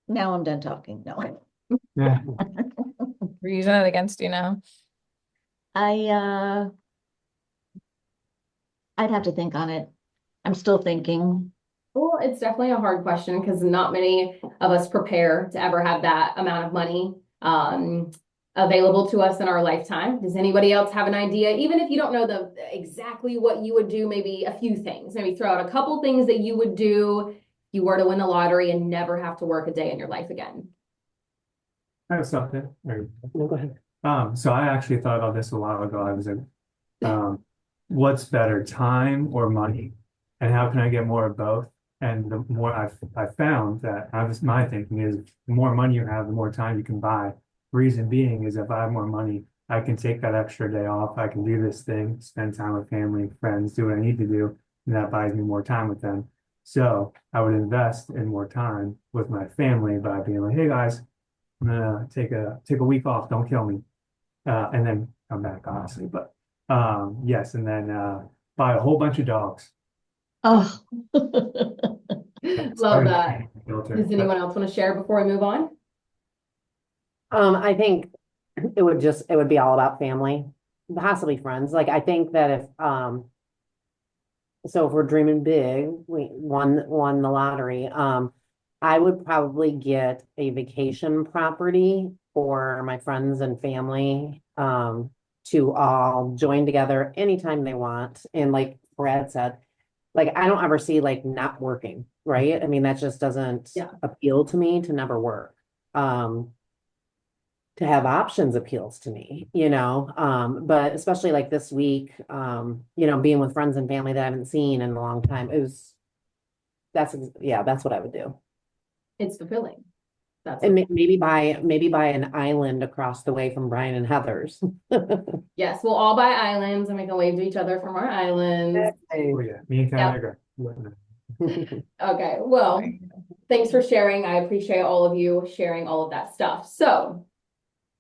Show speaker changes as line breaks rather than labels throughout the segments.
Now I'm done talking. No.
Yeah.
We're using it against you now.
I I'd have to think on it. I'm still thinking.
Well, it's definitely a hard question because not many of us prepare to ever have that amount of money available to us in our lifetime. Does anybody else have an idea? Even if you don't know the exactly what you would do, maybe a few things. Maybe throw out a couple things that you would do if you were to win the lottery and never have to work a day in your life again.
I have something.
No, go ahead.
So I actually thought about this a while ago. I was like, um, what's better, time or money? And how can I get more of both? And the more I found that I was my thinking is the more money you have, the more time you can buy. Reason being is if I have more money, I can take that extra day off. I can do this thing, spend time with family, friends, do what I need to do, and that buys me more time with them. So I would invest in more time with my family by being like, hey guys, I'm gonna take a week off. Don't kill me, and then come back, honestly. But yes, and then buy a whole bunch of dogs.
Oh.
Love
Sorry,
that.
filter.
Does anyone else want to share before we move on?
I think it would be all about family, possibly friends. Like I think that if we're dreaming big, we won the lottery. I would probably get a vacation property for my friends and family, to all join together anytime they want. And like Brad said, like I don't ever see like not working, right? I mean, that just doesn't
Yeah.
appeal to me to never work. Um, to have options appeals to me, but especially like this week, being with friends and family that I haven't seen in a long time, that's what I would do.
It's fulfilling. That's
And maybe buy an island across the way from Brian and Heather's.
yes, we'll all buy islands and we can wave to each other from our islands.
Oh yeah, me and
Yep.
Tyler.
Okay, well, thanks for sharing. I appreciate all of you sharing all of that stuff. So,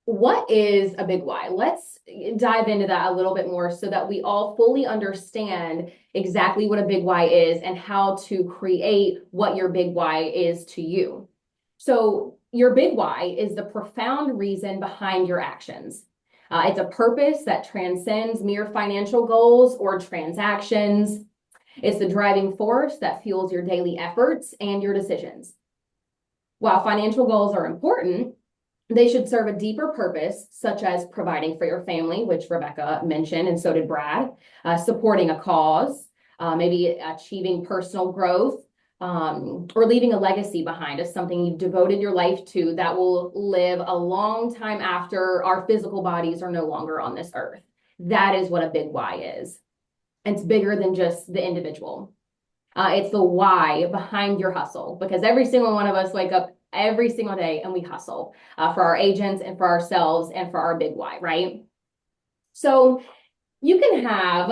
what is a big why? Let's dive into that a little bit more so that we all fully understand exactly what a big why is and how to create what your big why is to you. So, your big why is the profound reason behind your actions. It's a purpose that transcends mere financial goals or transactions. It's the driving force that fuels your daily efforts and your decisions. While financial goals are important, they should serve a deeper purpose, such as providing for your family, which Rebecca mentioned, and so did Brad, supporting a cause, maybe achieving personal growth, or leaving a legacy behind as something you've devoted your life to that will live a long time after our physical bodies are no longer on this earth. That is what a big why is. It's bigger than just the individual. It's the why behind your hustle, because every single one of us wake up every single day and we hustle for our agents and for ourselves and for our big why, right? So you can have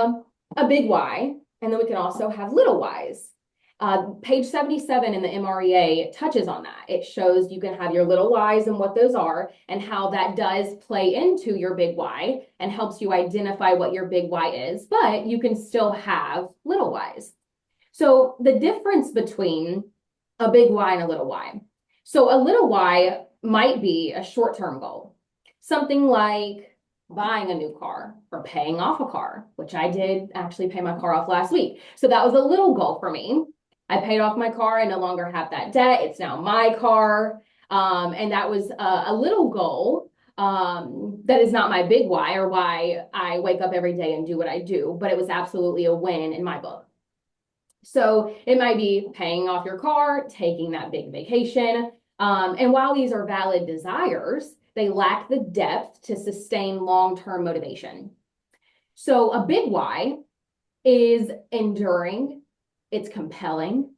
a big why, and then we can also have little whys. Page 77 in the MREA touches on that. It shows you can have your little whys and what those are and how that does play into your big why and helps you identify what your big why is, but you can still have little whys. So the difference between a big why and a little why. So a little why might be a short-term goal, something like buying a new car or paying off a car, which I did actually pay my car off last week. So that was a little goal for me. I paid off my car. I no longer have that debt. It's now my car. And that was a little goal. That is not my big why or why I wake up every day and do what I do, but it was absolutely a win in my book. So it might be paying off your car, taking that big vacation. And while these are valid desires, they lack the depth to sustain long-term motivation. So a big why is enduring, it's compelling,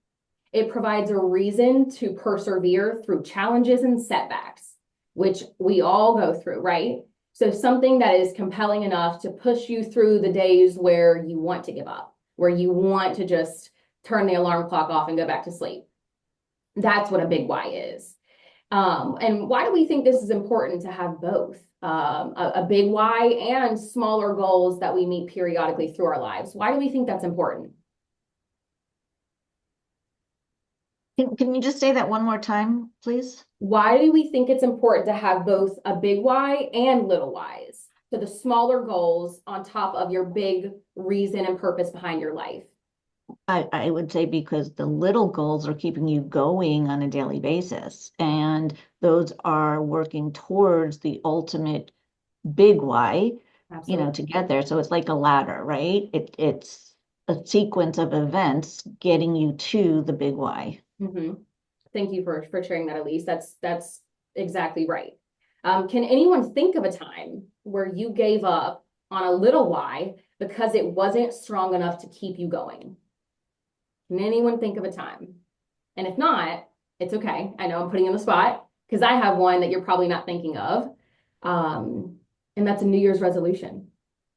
it provides a reason to persevere through challenges and setbacks, which we all go through, right? So something that is compelling enough to push you through the days where you want to give up, where you want to just turn the alarm clock off and go back to sleep. That's what a big why is. And why do we think this is important to have both? A big why and smaller goals that we meet periodically through our lives. Why do we think that's important?
Can you just say that one more time, please?
Why do we think it's important to have both a big why and little whys? So the smaller goals on top of your big reason and purpose behind your life.
I would say because the little goals are keeping you going on a daily basis, and those are working towards the ultimate big why, to get there. So it's like a ladder, right? It's a sequence of events getting you to the big why.
Thank you for sharing that, Elise. That's exactly right. Can anyone think of a time where you gave up on a little why because it wasn't strong enough to keep you going? Can anyone think of a time? And if not, it's okay. I know I'm putting you on the spot because I have one that you're probably not thinking of. And that's a New Year's resolution.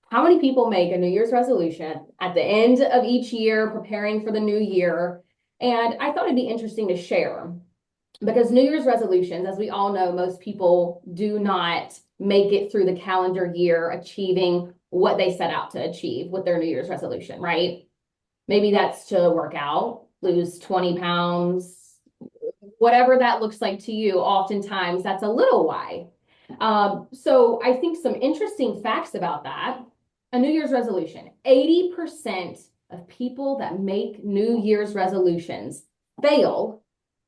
How many people make a New Year's resolution at the end of each year, preparing for the new year? And I thought it'd be interesting to share because New Year's resolutions, as we all know, most people do not make it through the calendar year achieving what they set out to achieve with their New Year's resolution, right? Maybe that's to work out, lose 20 pounds, whatever that looks like to you. Oftentimes that's a little why. So I think some interesting facts about that. A New Year's resolution, 80% of people that make New Year's resolutions fail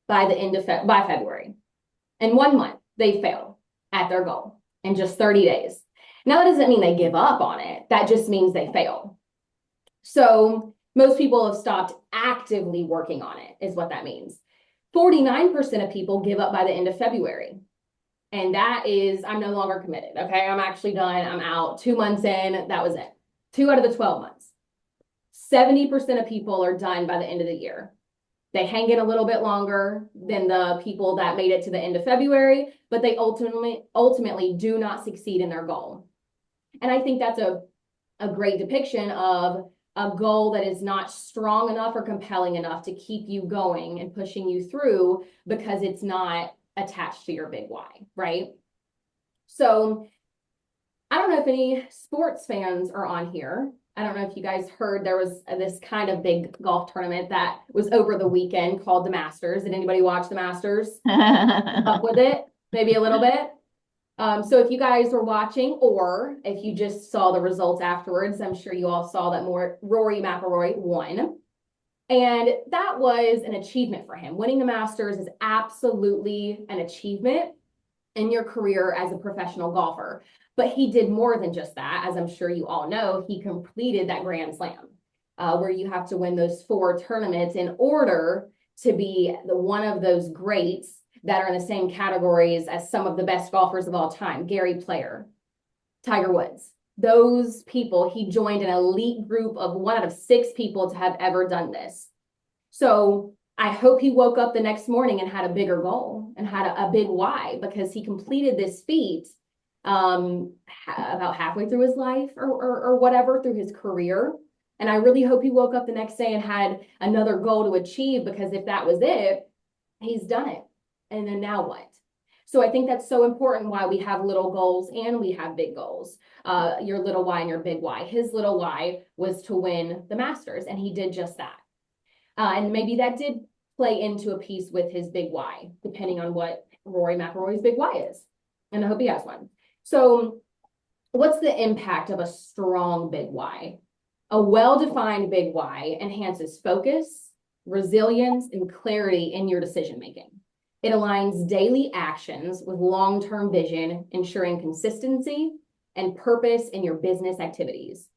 by the end of by February. In 1 month, they fail at their goal in just 30 days. Now, that doesn't mean they give up on it. That just means they fail. So most people have stopped actively working on it, is what that means. 49% of people give up by the end of February. And that is, I'm no longer committed. Okay. I'm actually done. I'm out. 2 months in. That was it. 2 out of the 12 months. 70% of people are done by the end of the year. They hang in a little bit longer than the people that made it to the end of February, but they ultimately do not succeed in their goal. And I think that's a great depiction of a goal that is not strong enough or compelling enough to keep you going and pushing you through because it's not attached to your big why, right? So I don't know if any sports fans are on here. I don't know if you guys heard there was this kind of big golf tournament that was over the weekend called the Masters. Did anybody watch the Masters? Up with it? Maybe a little bit? So if you guys were watching, or if you just saw the results afterwards, I'm sure you all saw that Rory McIlroy won. And that was an achievement for him. Winning the Masters is absolutely an achievement in your career as a professional golfer. But he did more than just that. As I'm sure you all know, he completed that Grand Slam, where you have to win those 4 tournaments in order to be one of those greats that are in the same categories as some of the best golfers of all time. Gary Player, Tiger Woods. Those people, he joined an elite group of 1 out of 6 people to have ever done this. So I hope he woke up the next morning and had a bigger goal and had a big why, because he completed this feat about halfway through his life or whatever, through his career. And I really hope he woke up the next day and had another goal to achieve, because if that was it, he's done it. And then now what? So I think that's so important, why we have little goals and we have big goals. Your little why and your big why. His little why was to win the Masters, and he did just that. And maybe that did play into a piece with his big why, depending on what Rory McIlroy's big why is. And I hope he has one. So what's the impact of a strong big why? A well-defined big why enhances focus, resilience, and clarity in your decision-making. It aligns daily actions with long-term vision, ensuring consistency and purpose in your business activities.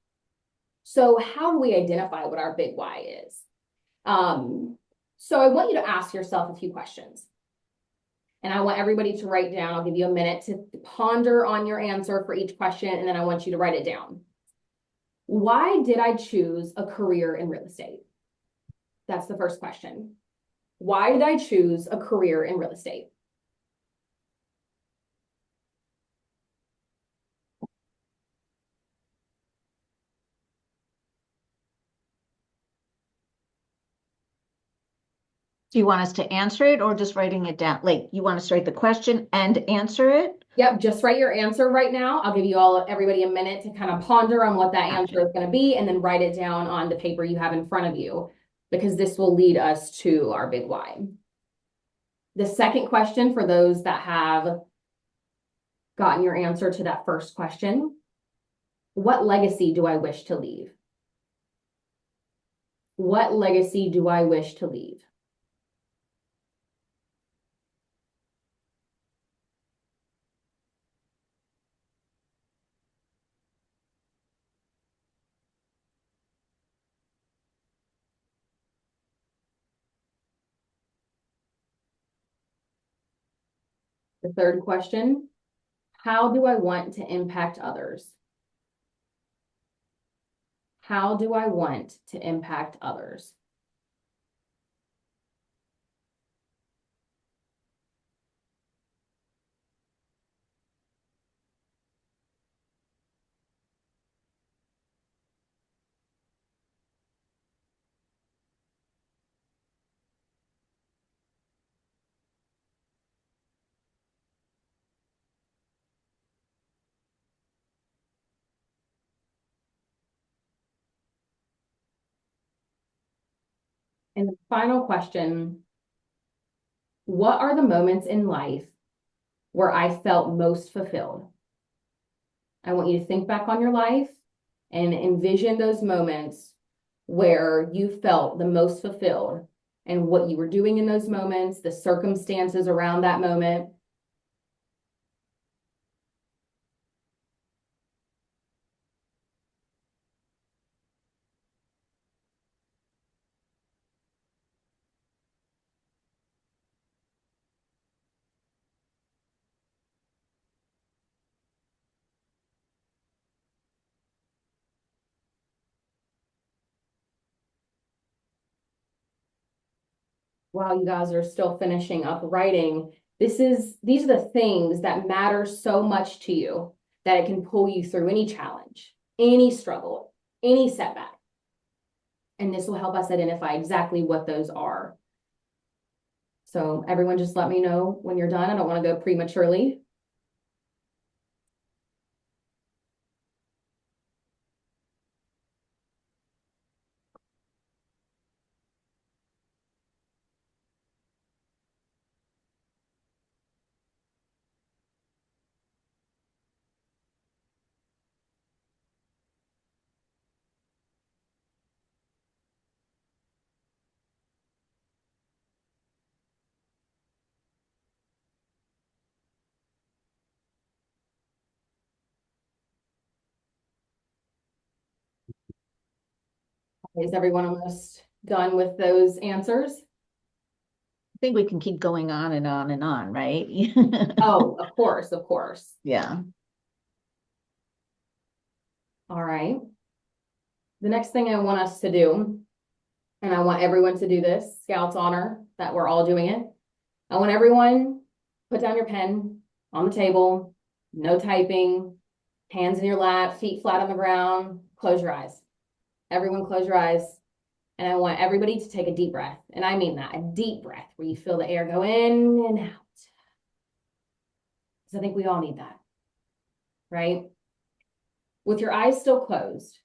So how do we identify what our big why is? So I want you to ask yourself a few questions. And I want everybody to write down. I'll give you a minute to ponder on your answer for each question, and then I want you to write it down. Why did I choose a career in real estate? That's the first question. Why did I choose a career in real estate?
Do you want us to answer it or just writing it down? Like, you want us to write the question and answer it?
Yep, just write your answer right now. I'll give you everybody a minute to kind of ponder on what that answer is going to be, and then write it down on the paper you have in front of you, because this will lead us to our big why. The second question for those that have gotten your answer to that first question, what legacy do I wish to leave? What legacy do I wish to leave? The third question, how do I want to impact others? How do I want to impact others? And the final question, what are the moments in life where I felt most fulfilled? I want you to think back on your life and envision those moments where you felt the most fulfilled and what you were doing in those moments, the circumstances around that moment. While you guys are still finishing up writing, these are the things that matter so much to you that it can pull you through any challenge, any struggle, any setback. And this will help us identify exactly what those are. So everyone just let me know when you're done. I don't want to go prematurely. Is everyone almost done with those answers?
I think we can keep going on and on and on, right?
Oh, of course, of course.
Yeah.
All right. The next thing I want us to do, and I want everyone to do this, Scouts honor that we're all doing it. I want everyone put down your pen on the table, no typing, hands in your lap, feet flat on the ground, close your eyes. Everyone close your eyes. And I want everybody to take a deep breath. And I mean that, a deep breath where you feel the air go in and out. Because I think we all need that, right? With your eyes still closed,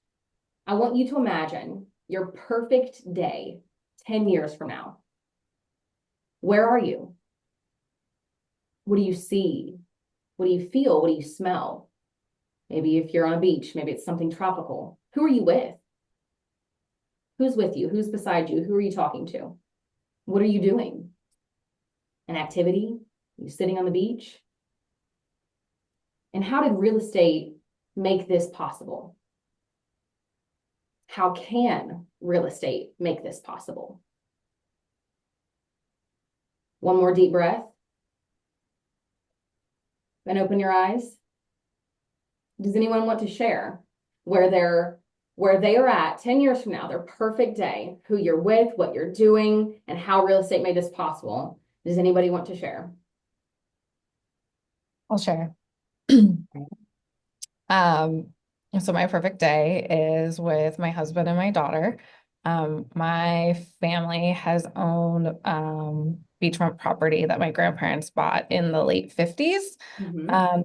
I want you to imagine your perfect day 10 years from now. Where are you? What do you see? What do you feel? What do you smell? Maybe if you're on a beach, maybe it's something tropical. Who are you with? Who's with you? Who's beside you? Who are you talking to? What are you doing? An activity? Are you sitting on the beach? And how did real estate make this possible? How can real estate make this possible? One more deep breath. And open your eyes. Does anyone want to share where they are at 10 years from now, their perfect day, who you're with, what you're doing, and how real estate made this possible? Does anybody want to share?
I'll share. So my perfect day is with my husband and my daughter. My family has owned beachfront property that my grandparents bought in the late 50s.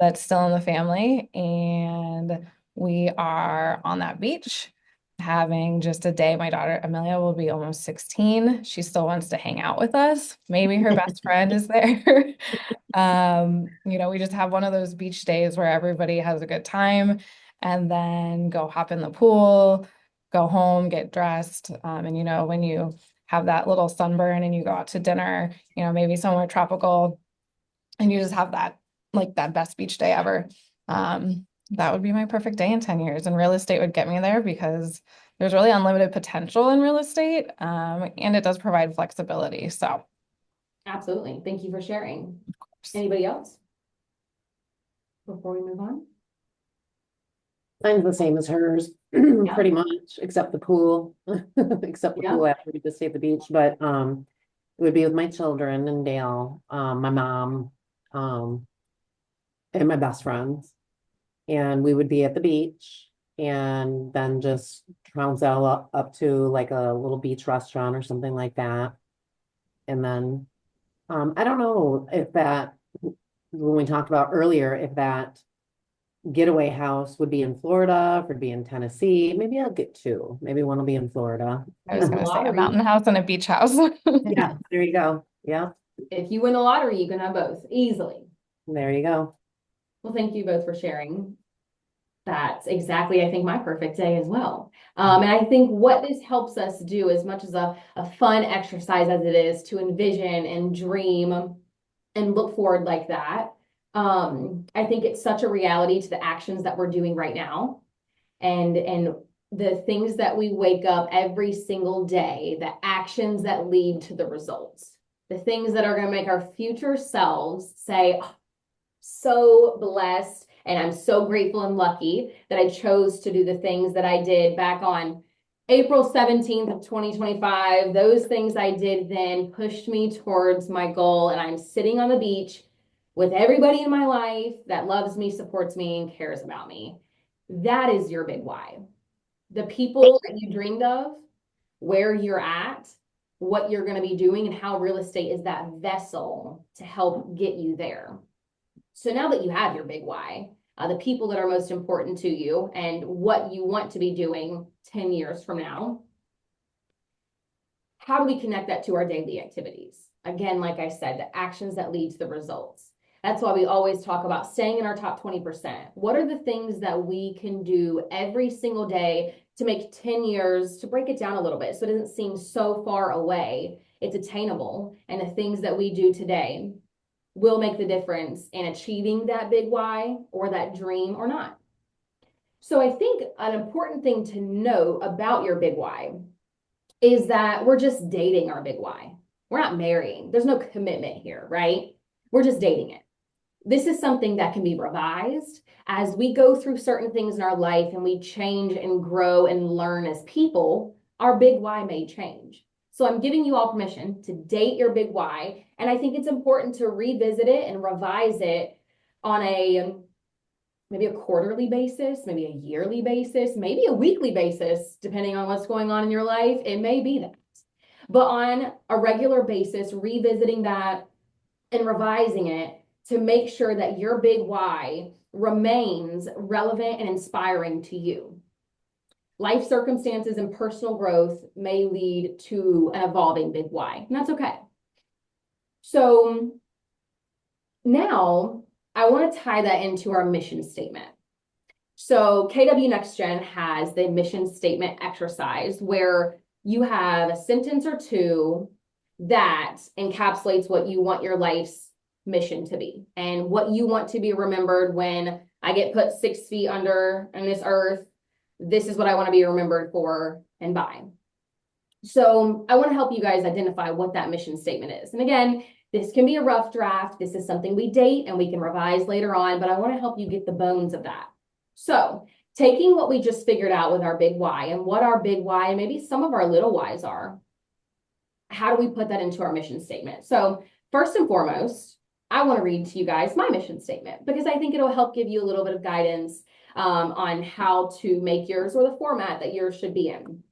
That's still in the family, and we are on that beach. having just a day. My daughter Amelia will be almost 16. She still wants to hang out with us. Maybe her best friend is there. We just have one of those beach days where everybody has a good time and then go hop in the pool, go home, get dressed. And when you have that little sunburn and you go out to dinner, maybe somewhere tropical, and you just have that best beach day ever. That would be my perfect day in 10 years. And real estate would get me there because there's really unlimited potential in real estate. And it does provide flexibility. So
Absolutely. Thank you for sharing. Anybody else? Before we move on?
Mine's the same as hers, pretty much, except the pool, except the
Yeah.
pool after we just stay at the beach. But it would be with my children and Dale, my mom, and my best friends. And we would be at the beach and then just trounce out up to like a little beach restaurant or something like that. And then I don't know if that, when we talked about earlier, if that getaway house would be in Florida, if it'd be in Tennessee. Maybe I'll get two. Maybe one will be in Florida.
I was going to say a
Lottery.
mountain house and a beach house.
Yeah, there you go. Yeah,
If you win the lottery, you can have both easily.
there you go.
Well, thank you both for sharing. That's exactly, I think, my perfect day as well. And I think what this helps us do, as much as a fun exercise as it is to envision and dream and look forward like that, I think it's such a reality to the actions that we're doing right now. And the things that we wake up every single day, the actions that lead to the results, the things that are going to make our future selves say, oh, so blessed. And I'm so grateful and lucky that I chose to do the things that I did back on April 17th of 2025. Those things I did then pushed me towards my goal. And I'm sitting on the beach with everybody in my life that loves me, supports me, and cares about me. That is your big why. The people that you dreamed of, where you're at, what you're going to be doing, and how real estate is that vessel to help get you there. So now that you have your big why, the people that are most important to you and what you want to be doing 10 years from now, how do we connect that to our daily activities? Again, like I said, the actions that lead to the results. That's why we always talk about staying in our top 20%. What are the things that we can do every single day to make 10 years, to break it down a little bit so it doesn't seem so far away? It's attainable. And the things that we do today will make the difference in achieving that big why or that dream or not. So I think an important thing to know about your big why is that we're just dating our big why. We're not marrying. There's no commitment here, right? We're just dating it. This is something that can be revised as we go through certain things in our life and we change and grow and learn as people. Our big why may change. So I'm giving you all permission to date your big why. And I think it's important to revisit it and revise it on maybe a quarterly basis, maybe a yearly basis, maybe a weekly basis, depending on what's going on in your life. It may be that. But on a regular basis, revisiting that and revising it to make sure that your big why remains relevant and inspiring to you. Life circumstances and personal growth may lead to an evolving big why, and that's okay. So now I want to tie that into our mission statement. So KW Next Gen has the mission statement exercise where you have a sentence or two that encapsulates what you want your life's mission to be and what you want to be remembered when I get put 6 feet under in this earth. This is what I want to be remembered for and by. So I want to help you guys identify what that mission statement is. And again, this can be a rough draft. This is something we date and we can revise later on, but I want to help you get the bones of that. So taking what we just figured out with our big why and what our big why and maybe some of our little whys are, how do we put that into our mission statement? So first and foremost, I want to read to you guys my mission statement because I think it'll help give you a little bit of guidance on how to make yours or the format that yours should be in.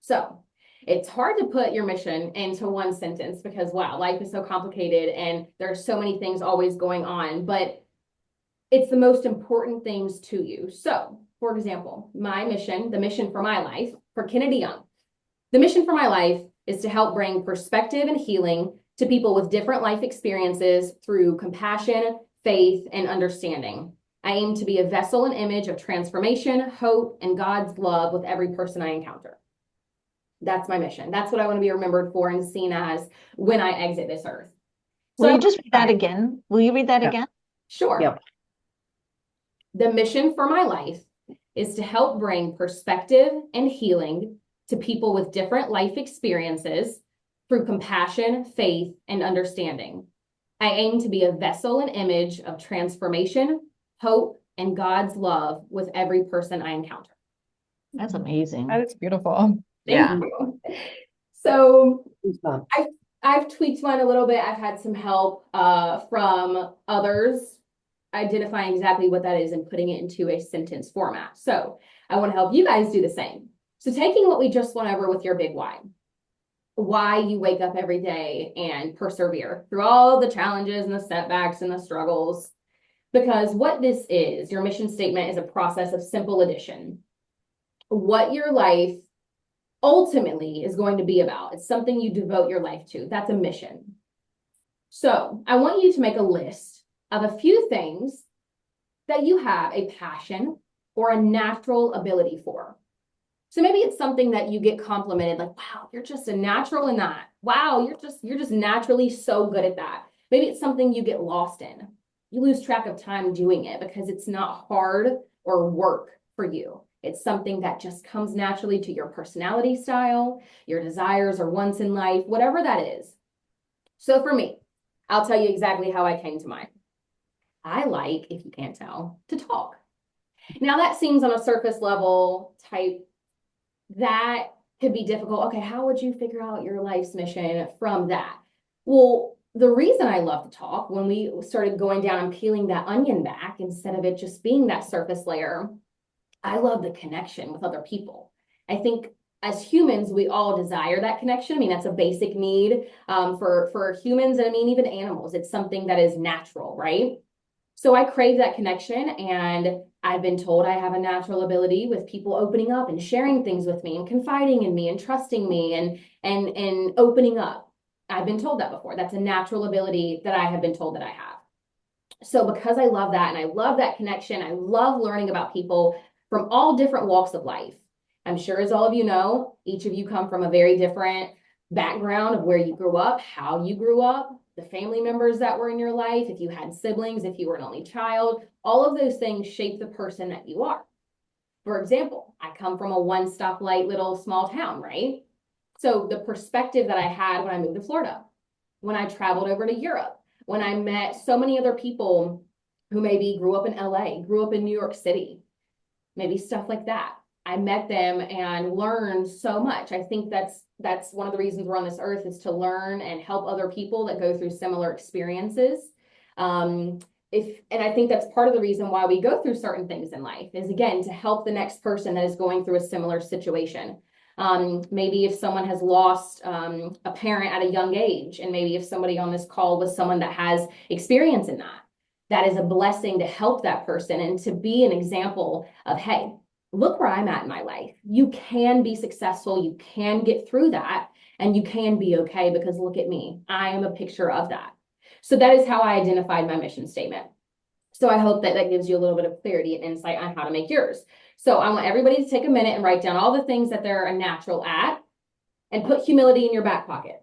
So it's hard to put your mission into one sentence because, wow, life is so complicated and there are so many things always going on, but it's the most important things to you. So for example, my mission, the mission for my life, for Kennedy Young, the mission for my life is to help bring perspective and healing to people with different life experiences through compassion, faith, and understanding. I aim to be a vessel and image of transformation, hope, and God's love with every person I encounter. That's my mission. That's what I want to be remembered for and seen as when I exit this earth.
Will
So,
you just read that again? Will you read that
Yeah.
again?
sure.
Yep.
The mission for my life is to help bring perspective and healing to people with different life experiences through compassion, faith, and understanding. I aim to be a vessel and image of transformation, hope, and God's love with every person I encounter.
That's amazing.
That is beautiful.
Thank you. So
Goosebumps.
I've tweaked mine a little bit. I've had some help from others identifying exactly what that is and putting it into a sentence format. So I want to help you guys do the same. So taking what we just went over with your big why you wake up every day and persevere through all the challenges and the setbacks and the struggles. Because what this is, your mission statement is a process of simple addition. What your life ultimately is going to be about. It's something you devote your life to. That's a mission. So I want you to make a list of a few things that you have a passion or a natural ability for. So maybe it's something that you get complimented, like, wow, you're just a natural in that. Wow, you're just naturally so good at that. Maybe it's something you get lost in. You lose track of time doing it because it's not hard or work for you. It's something that just comes naturally to your personality style, your desires or wants in life, whatever that is. So for me, I'll tell you exactly how I came to mine. I like, if you can't tell, to talk. Now that seems on a surface level type, that could be difficult. Okay, how would you figure out your life's mission from that? Well, the reason I love to talk, when we started going down and peeling that onion back, instead of it just being that surface layer, I love the connection with other people. I think as humans, we all desire that connection. I mean, that's a basic need for humans, and I mean, even animals. It's something that is natural, right? So I crave that connection, and I've been told I have a natural ability with people opening up and sharing things with me and confiding in me and trusting me and opening up. I've been told that before. That's a natural ability that I have been told that I have. So because I love that and I love that connection, I love learning about people from all different walks of life. I'm sure, as all of you know, each of you come from a very different background of where you grew up, how you grew up, the family members that were in your life, if you had siblings, if you were an only child, all of those things shape the person that you are. For example, I come from a one-stoplight little small town, right? So the perspective that I had when I moved to Florida, when I traveled over to Europe, when I met so many other people who maybe grew up in LA, grew up in New York City, maybe stuff like that. I met them and learned so much. I think that's one of the reasons we're on this earth, is to learn and help other people that go through similar experiences. And I think that's part of the reason why we go through certain things in life, is again to help the next person that is going through a similar situation. Maybe if someone has lost a parent at a young age, and maybe if somebody on this call was someone that has experience in that, that is a blessing to help that person and to be an example of, hey, look where I'm at in my life. You can be successful, you can get through that, and you can be okay, because look at me. I am a picture of that. So that is how I identified my mission statement. So I hope that that gives you a little bit of clarity and insight on how to make yours. So I want everybody to take a minute and write down all the things that they're a natural at, and put humility in your back pocket.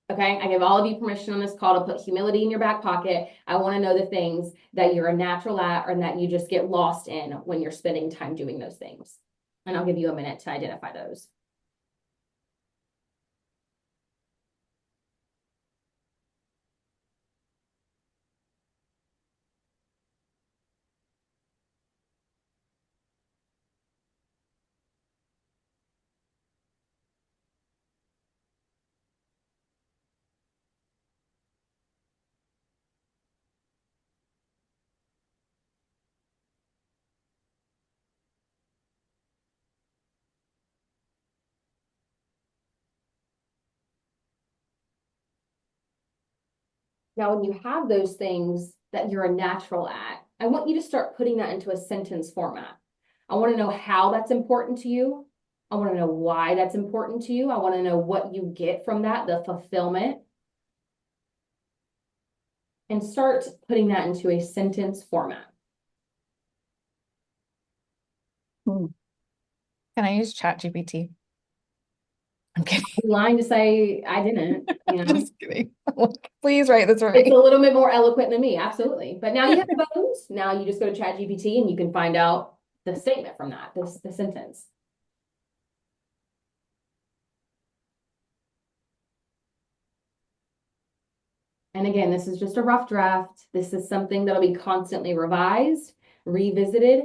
Okay, I give all of you permission on this call to put humility in your back pocket. I want to know the things that you're a natural at, or that you just get lost in when you're spending time doing those things. And I'll give you a minute to identify those. Now, when you have those things that you're a natural at, I want you to start putting that into a sentence format. I want to know how that's important to you. I want to know why that's important to you. I want to know what you get from that, the fulfillment. And start putting that into a sentence format.
Hmm.
Can I use ChatGPT? I'm kidding.
I'm lying to say I didn't, you know.
Just kidding. Please write this for
It's a
me.
little bit more eloquent than me, absolutely. But now you have the bones. Now you just go to ChatGPT and you can find out the statement from that, the sentence. And again, this is just a rough draft. This is something that'll be constantly revised, revisited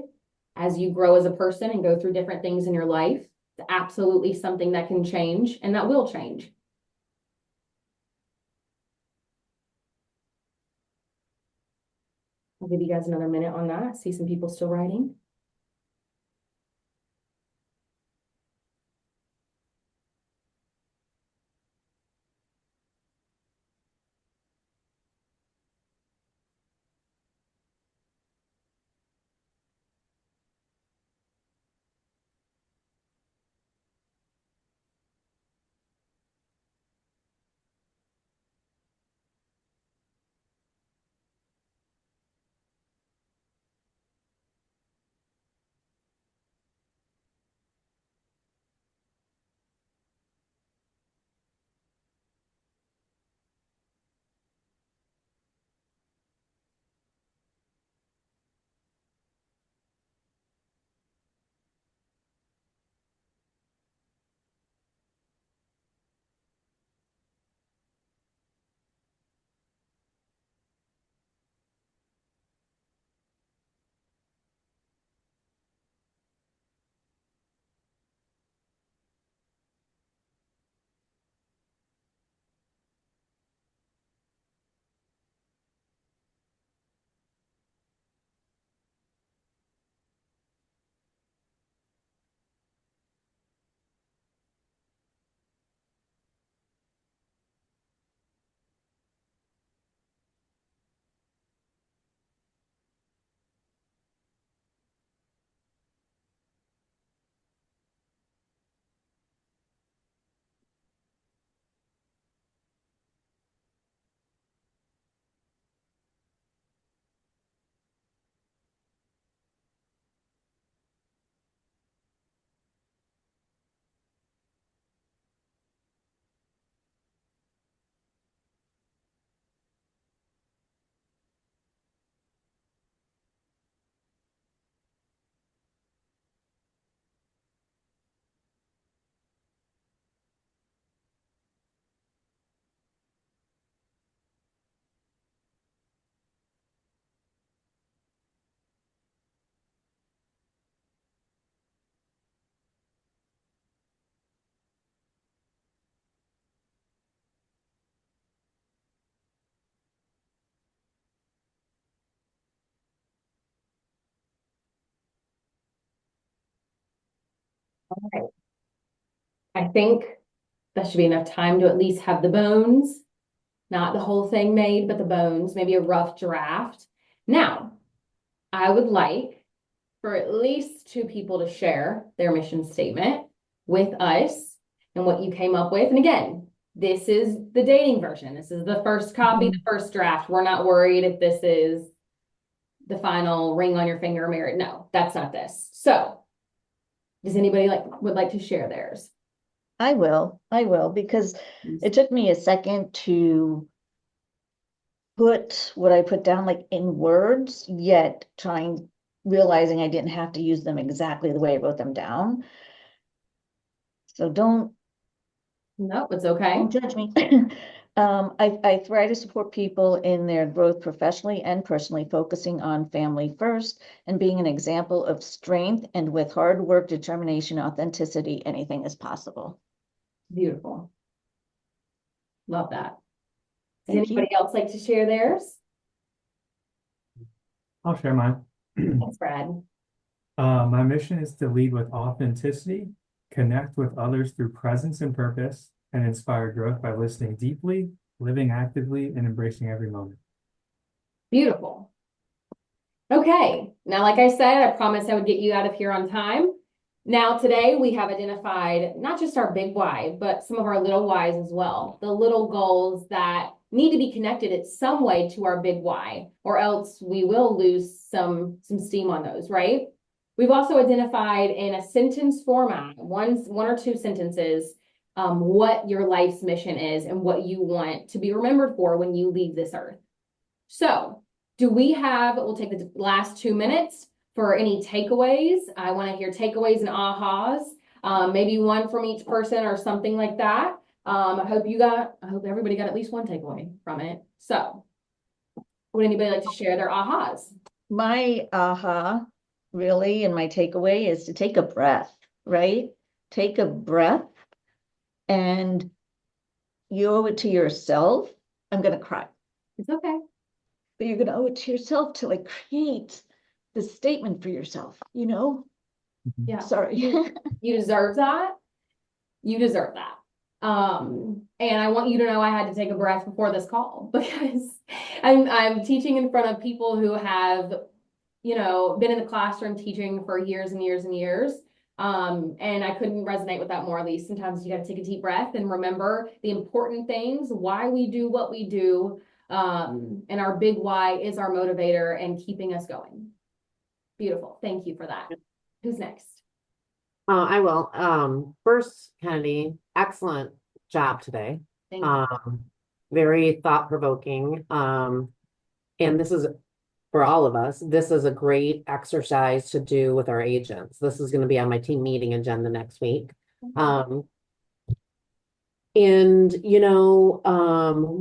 as you grow as a person and go through different things in your life. It's absolutely something that can change and that will change. I'll give you guys another minute on that. I see some people still writing. Okay. I think that should be enough time to at least have the bones, not the whole thing made, but the bones, maybe a rough draft. Now, I would like for at least two people to share their mission statement with us and what you came up with. And again, this is the dating version. This is the first copy, the first draft. We're not worried if this is the final ring on your finger married. No, that's not this. So, does anybody would like to share theirs?
I will, because it took me a second to put what I put down like in words, yet realizing I didn't have to use them exactly the way I wrote them down. So don't
No, it's okay.
judge me. I try to support people in their growth professionally and personally, focusing on family first and being an example of strength, and with hard work, determination, authenticity, anything is possible.
Beautiful. Love that. Does
Thank you.
anybody else like to share theirs?
I'll share mine.
Thanks, Brad.
My mission is to lead with authenticity, connect with others through presence and purpose, and inspire growth by listening deeply, living actively, and embracing every moment.
Beautiful. Okay, now, like I said, I promised I would get you out of here on time. Now, today we have identified not just our big why, but some of our little whys as well. The little goals that need to be connected in some way to our big why, or else we will lose some steam on those, right? We've also identified in a sentence format, one or two sentences, what your life's mission is and what you want to be remembered for when you leave this earth. So, we'll take the last 2 minutes for any takeaways. I want to hear takeaways and ahas, maybe one from each person or something like that. I hope everybody got at least one takeaway from it. So, would anybody like to share their ahas?
My aha, really, and my takeaway is to take a breath, right? Take a breath and you owe it to yourself. I'm going to cry.
It's okay.
But you're going to owe it to yourself to like create the statement for yourself, you know?
Yeah.
Sorry.
You deserve that. You deserve that. And I want you to know I had to take a breath before this call because I'm teaching in front of people who have, been in the classroom teaching for years and years and years. And I couldn't resonate with that more, at least. Sometimes you got to take a deep breath and remember the important things, why we do what we do. And our big why is our motivator and keeping us going. Beautiful. Thank you for that. Who's next?
I will. First, Kennedy, excellent job today.
Thank you.
Very thought-provoking. And this is for all of us, this is a great exercise to do with our agents. This is going to be on my team meeting agenda next week. And,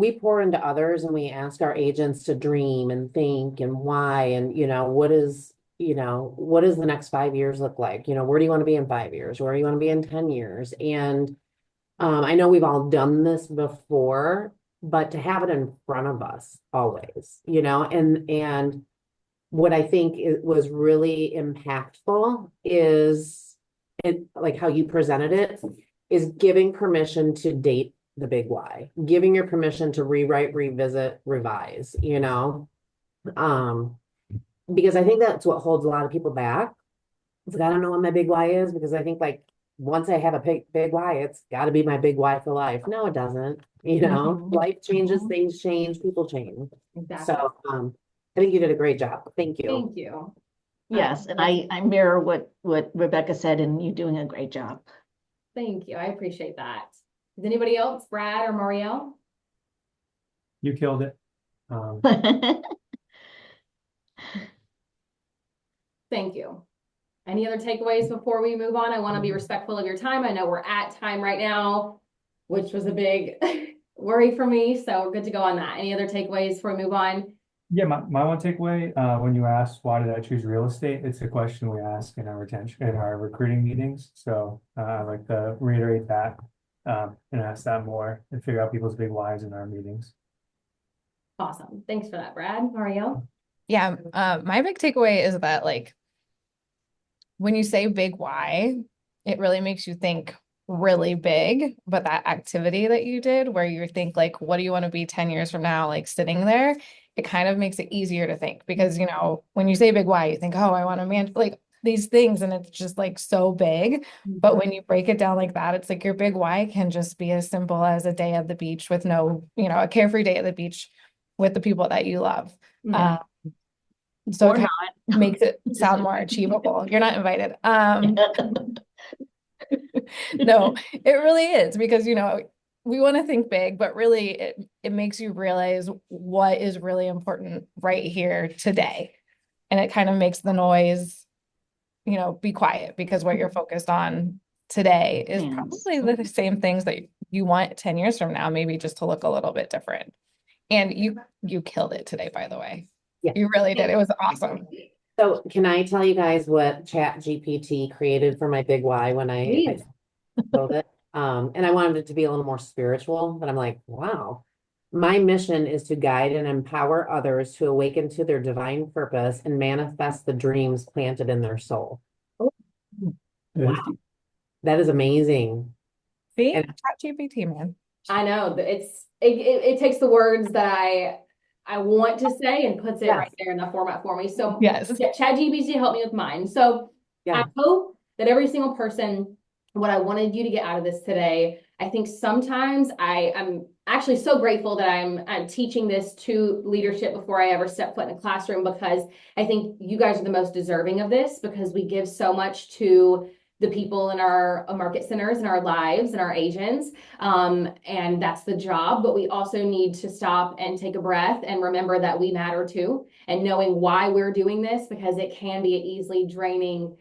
we pour into others and we ask our agents to dream and think and why, and, what does the next 5 years look like? Where do you want to be in 5 years? Where do you want to be in 10 years? And I know we've all done this before, but to have it in front of us always, and what I think was really impactful is like how you presented it, is giving permission to date the big why, giving your permission to rewrite, revisit, revise, because I think that's what holds a lot of people back. It's like, I don't know what my big why is, because I think like once I have a big why, it's got to be my big why for life. No, it doesn't. Life changes, things change, people change.
Exactly.
So I think you did a great job. Thank you.
Thank you.
Yes, and I mirror what Rebecca said, and you're doing a great job.
Thank you. I appreciate that. Is anybody else, Brad or Marielle?
You killed it.
Thank you. Any other takeaways before we move on? I want to be respectful of your time. I know we're at time right now, which was a big worry for me. So we're good to go on that. Any other takeaways before we move on?
Yeah, my one takeaway, when you asked why did I choose real estate, it's a question we ask in our recruiting meetings. So I'd like to reiterate that and ask that more and figure out people's big whys in our meetings.
Awesome. Thanks for that, Brad. Marielle?
Yeah, my big takeaway is that like when you say big why, it really makes you think really big, but that activity that you did where you think like, what do you want to be 10 years from now, like sitting there, it kind of makes it easier to think because, when you say big why, you think, oh, I want to manage like these things. And it's just like so big. But when you break it down like that, it's like your big why can just be as simple as a day at the beach with no, a carefree day at the beach with the people that you love.
Yeah.
So
Or
it kind of makes it sound more achievable. You're not invited. No, it really is because, we want to think big, but really it makes you realize what is really important right here today. And it kind of makes the noise, be quiet because what you're focused on today is probably the same things that you want 10 years from now, maybe just to look a little bit different. And you killed it today, by the way.
Yeah.
You really did. It was awesome.
So can I tell you guys what ChatGPT created for my big why when I told it? And I wanted it to be a little more spiritual, but I'm like, wow. My mission is to guide and empower others to awaken to their divine purpose and manifest the dreams planted in their soul. Wow. That is amazing.
See, ChatGPT, man.
I know it takes the words that I want to say and puts it
Yes.
right there in the format for me. So
Yes.
yeah, ChatGPT helped me with mine. So
Yeah.
I hope that every single person, what I wanted you to get out of this today, I think sometimes I'm actually so grateful that I'm teaching this to leadership before I ever step foot in a classroom, because I think you guys are the most deserving of this, because we give so much to the people in our market centers and our lives and our agents. And that's the job, but we also need to stop and take a breath and remember that we matter too, and knowing why we're doing this, because it can be an easily draining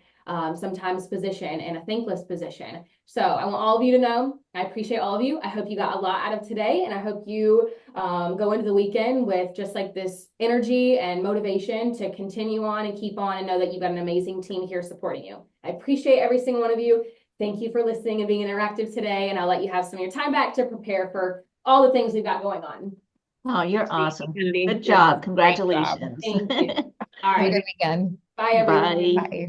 sometimes position and a thankless position. So I want all of you to know, I appreciate all of you. I hope you got a lot out of today, and I hope you go into the weekend with just like this energy and motivation to continue on and keep on, and know that you've got an amazing team here supporting you. I appreciate every single one of you. Thank you for listening and being interactive today, and I'll let you have some of your time back to prepare for all the things we've got going on.
Oh, you're awesome.
Kennedy.
Good job.
Great job.
Congratulations.
Thank you. All
Have a
right.
good weekend.
Bye, everyone.
Bye.
Bye.